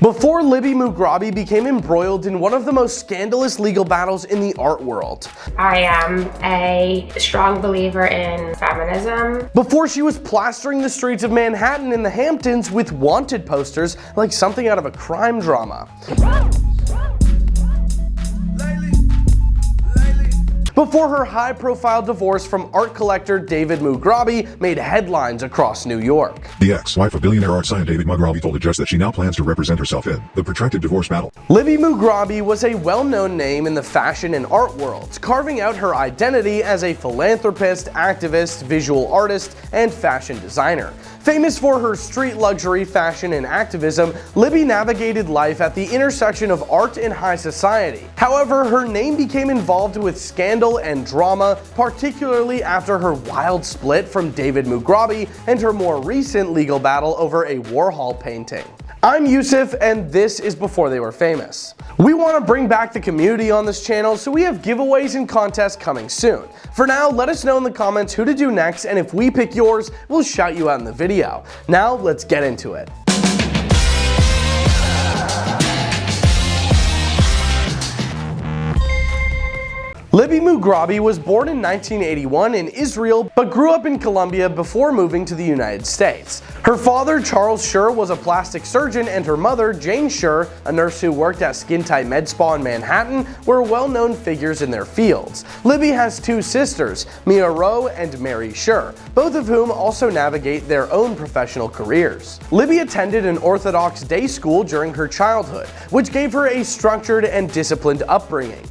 before Libby Mugrabi became embroiled in one of the most scandalous legal battles in the art world. I am a strong believer in feminism. Before she was plastering the streets of Manhattan and the Hamptons with wanted posters like something out of a crime drama. Before her high-profile divorce from art collector David Mugrabi made headlines across New York. The ex-wife of billionaire art scion David Mugrabi told a judge that she now plans to represent herself in the protracted divorce battle. Libby Mugrabi was a well-known name in the fashion and art worlds, carving out her identity as a philanthropist, activist, visual artist, and fashion designer. Famous for her street luxury, fashion, and activism, Libby navigated life at the intersection of art and high society. However, her name became involved with scandal and drama, particularly after her wild split from David Mugrabi and her more recent legal battle over a Warhol painting. I'm Yusuf, and this is Before They Were Famous. We want to bring back the community on this channel, so we have giveaways and contests coming soon. For now, let us know in the comments who to do next, and if we pick yours, we'll shout you out in the video. Now, let's get into it. Libby Mugrabi was born in 1981 in Israel, but grew up in Colombia before moving to the United States. Her father, Charles Schur, was a plastic surgeon, and her mother, Jane Schur, a nurse who worked at Skin Tight Med Spa in Manhattan, were well-known figures in their fields. Libby has two sisters, Mia Rowe and Mary Schur, both of whom also navigate their own professional careers. Libby attended an Orthodox day school during her childhood, which gave her a structured and disciplined upbringing.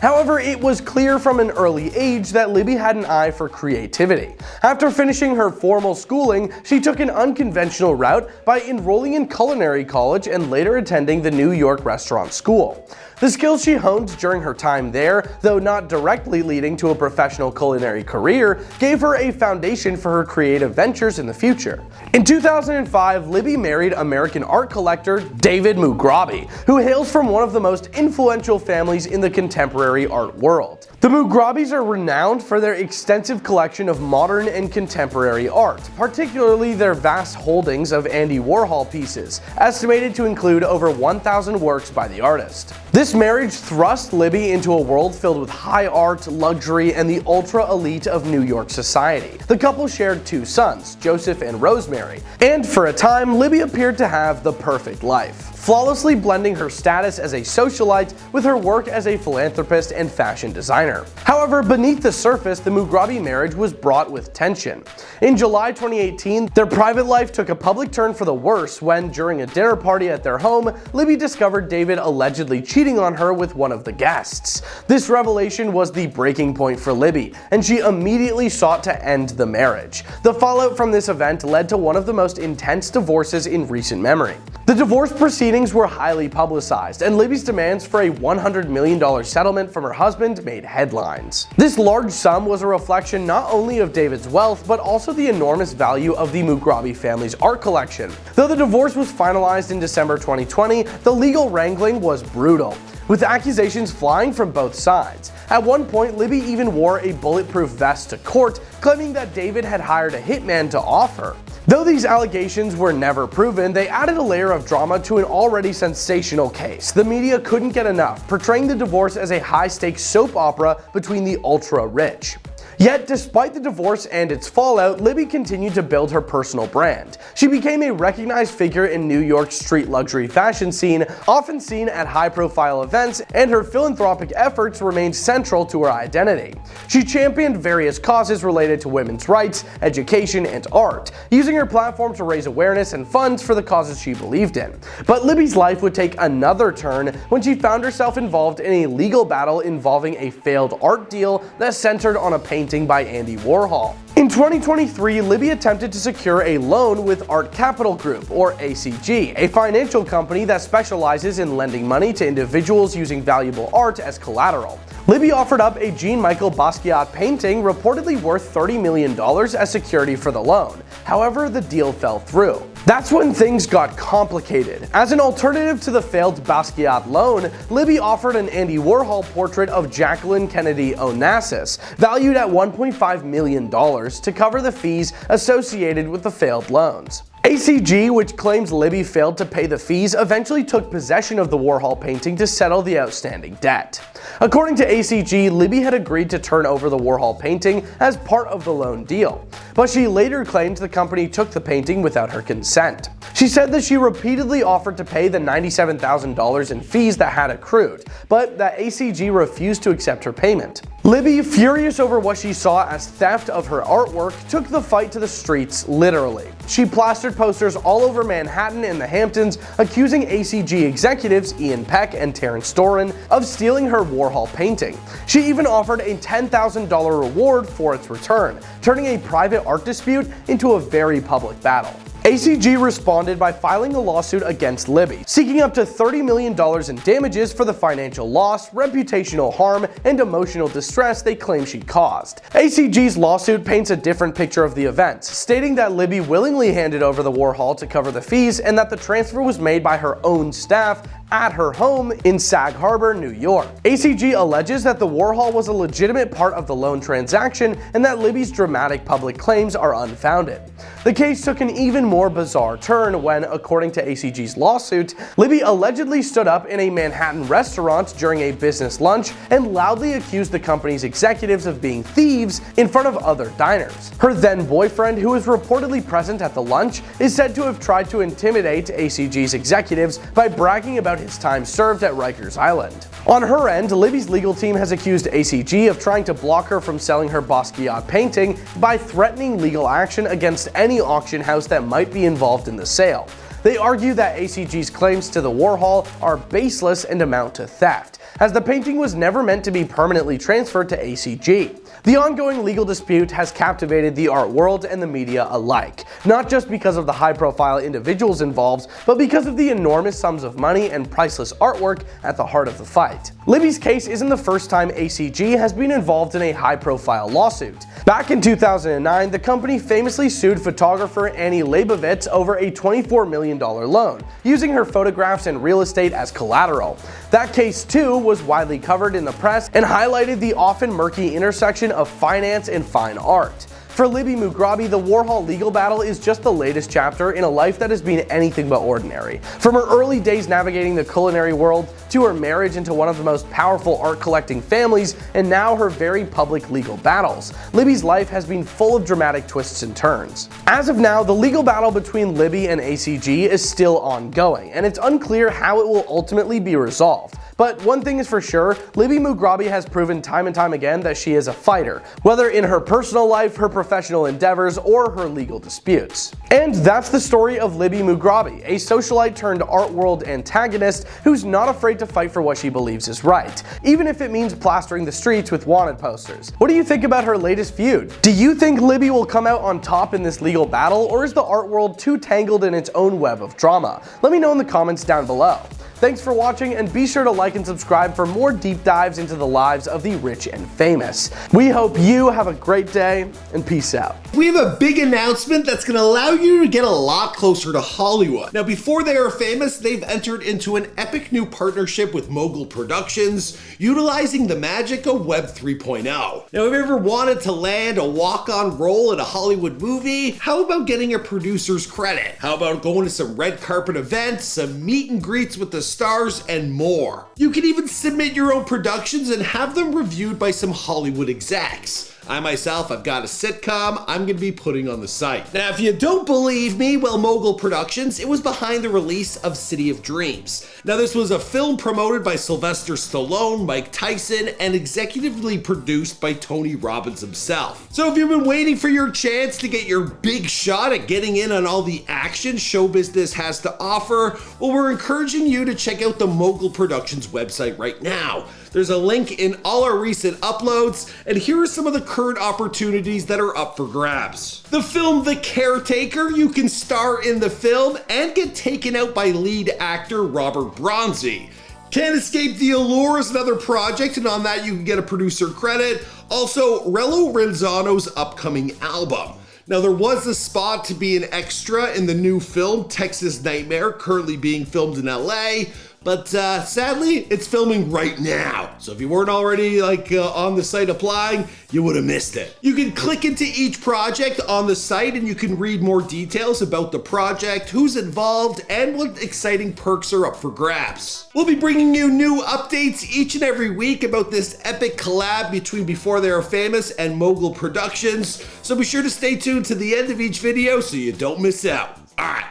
However, it was clear from an early age that Libby had an eye for creativity. After finishing her formal schooling, she took an unconventional route by enrolling in culinary college and later attending the New York Restaurant School. The skills she honed during her time there, though not directly leading to a professional culinary career, gave her a foundation for her creative ventures in the future. In 2005, Libby married American art collector David Mugrabi, who hails from one of the most influential families in the contemporary art world. The Mugrabis are renowned for their extensive collection of modern and contemporary art, particularly their vast holdings of Andy Warhol pieces, estimated to include over 1,000 works by the artist. This marriage thrust Libby into a world filled with high art, luxury, and the ultra-elite of New York society. The couple shared two sons, Joseph and Rosemary, and for a time, Libby appeared to have the perfect life, flawlessly blending her status as a socialite with her work as a philanthropist and fashion designer. However, beneath the surface, the Mugrabi marriage was fraught with tension. In July 2018, their private life took a public turn for the worse when, during a dinner party at their home, Libby discovered David allegedly cheating on her with one of the guests. This revelation was the breaking point for Libby, and she immediately sought to end the marriage. The fallout from this event led to one of the most intense divorces in recent memory. The divorce proceedings were highly publicized, and Libby's demands for a $100 million settlement from her husband made headlines. This large sum was a reflection not only of David's wealth, but also the enormous value of the Mugrabi family's art collection. Though the divorce was finalized in December 2020, the legal wrangling was brutal, with accusations flying from both sides. At one point, Libby even wore a bulletproof vest to court, claiming that David had hired a hitman to off her. Though these allegations were never proven, they added a layer of drama to an already sensational case. The media couldn't get enough, portraying the divorce as a high-stakes soap opera between the ultra-rich. Yet, despite the divorce and its fallout, Libby continued to build her personal brand. She became a recognized figure in New York's street luxury fashion scene, often seen at high-profile events, and her philanthropic efforts remained central to her identity. She championed various causes related to women's rights, education, and art, using her platform to raise awareness and funds for the causes she believed in. But Libby's life would take another turn when she found herself involved in a legal battle involving a failed art deal that centered on a painting by Andy Warhol. In 2023, Libby attempted to secure a loan with Art Capital Group, or ACG, a financial company that specializes in lending money to individuals using valuable art as collateral. Libby offered up a Jean-Michel Basquiat painting reportedly worth $30 million as security for the loan. However, the deal fell through. That's when things got complicated. As an alternative to the failed Basquiat loan, Libby offered an Andy Warhol portrait of Jacqueline Kennedy Onassis, valued at $1.5 million, to cover the fees associated with the failed loans. ACG, which claims Libby failed to pay the fees, eventually took possession of the Warhol painting to settle the outstanding debt. According to ACG, Libby had agreed to turn over the Warhol painting as part of the loan deal, but she later claimed the company took the painting without her consent. She said that she repeatedly offered to pay the $97,000 in fees that had accrued, but that ACG refused to accept her payment. Libby, furious over what she saw as theft of her artwork, took the fight to the streets literally. She plastered posters all over Manhattan and the Hamptons accusing ACG executives Ian Peck and Terrence Doran of stealing her Warhol painting. She even offered a $10,000 reward for its return, turning a private art dispute into a very public battle. ACG responded by filing a lawsuit against Libby, seeking up to $30 million in damages for the financial loss, reputational harm, and emotional distress they claim she caused. ACG's lawsuit paints a different picture of the events, stating that Libby willingly handed over the Warhol to cover the fees and that the transfer was made by her own staff at her home in Sag Harbor, New York. ACG alleges that the Warhol was a legitimate part of the loan transaction and that Libby's dramatic public claims are unfounded. The case took an even more bizarre turn when, according to ACG's lawsuit, Libby allegedly stood up in a Manhattan restaurant during a business lunch and loudly accused the company's executives of being thieves in front of other diners. Her then boyfriend, who was reportedly present at the lunch, is said to have tried to intimidate ACG's executives by bragging about his time served at Rikers Island. On her end, Libby's legal team has accused ACG of trying to block her from selling her Basquiat painting by threatening legal action against any auction house that might be involved in the sale. They argue that ACG's claims to the Warhol are baseless and amount to theft, as the painting was never meant to be permanently transferred to ACG. The ongoing legal dispute has captivated the art world and the media alike, not just because of the high-profile individuals involved, but because of the enormous sums of money and priceless artwork at the heart of the fight. Libby's case isn't the first time ACG has been involved in a high-profile lawsuit. Back in 2009, the company famously sued photographer Annie Leibovitz over a $24 million loan, using her photographs and real estate as collateral. That case, too, was widely covered in the press and highlighted the often murky intersection of finance and fine art. For Libby Mugrabi, the Warhol legal battle is just the latest chapter in a life that has been anything but ordinary. From her early days navigating the culinary world, to her marriage into one of the most powerful art collecting families, and now her very public legal battles, Libby's life has been full of dramatic twists and turns. As of now, the legal battle between Libby and ACG is still ongoing, and it's unclear how it will ultimately be resolved. But one thing is for sure, Libby Mugrabi has proven time and time again that she is a fighter, whether in her personal life, her professional endeavors, or her legal disputes. And that's the story of Libby Mugrabi, a socialite turned art world antagonist who's not afraid to fight for what she believes is right, even if it means plastering the streets with wanted posters. What do you think about her latest feud? Do you think Libby will come out on top in this legal battle, or is the art world too tangled in its own web of drama? Let me know in the comments down below. Thanks for watching, and be sure to like and subscribe for more deep dives into the lives of the rich and famous. We hope you have a great day, and peace out. We have a big announcement that's going to allow you to get a lot closer to Hollywood. Now, before they are famous, they've entered into an epic new partnership with Mogul Productions, utilizing the magic of Web 3.0. Now, if you ever wanted to land a walk-on role in a Hollywood movie, how about getting a producer's credit? How about going to some red carpet events, some meet and greets with the stars, and more? You can even submit your own productions and have them reviewed by some Hollywood execs. I myself, I've got a sitcom I'm going to be putting on the site. Now, if you don't believe me, well, Mogul Productions, it was behind the release of City of Dreams. Now, this was a film promoted by Sylvester Stallone, Mike Tyson, and executively produced by Tony Robbins himself. So if you've been waiting for your chance to get your big shot at getting in on all the action show business has to offer, well, we're encouraging you to check out the Mogul Productions website right now. There's a link in all our recent uploads, and here are some of the current opportunities that are up for grabs. The film The Caretaker, you can star in the film and get taken out by lead actor Robert Bronzi. Can't Escape the Allure is another project, and on that you can get a producer credit. Also, Rello Renzano's upcoming album. Now, there was a spot to be an extra in the new film Texas Nightmare, currently being filmed in LA, but sadly, it's filming right now. So if you weren't already on the site applying, you would have missed it. You can click into each project on the site and you can read more details about the project, who's involved, and what exciting perks are up for grabs. We'll be bringing you new updates each and every week about this epic collab between Before They Are Famous and Mogul Productions, so be sure to stay tuned to the end of each video so you don't miss out. All right,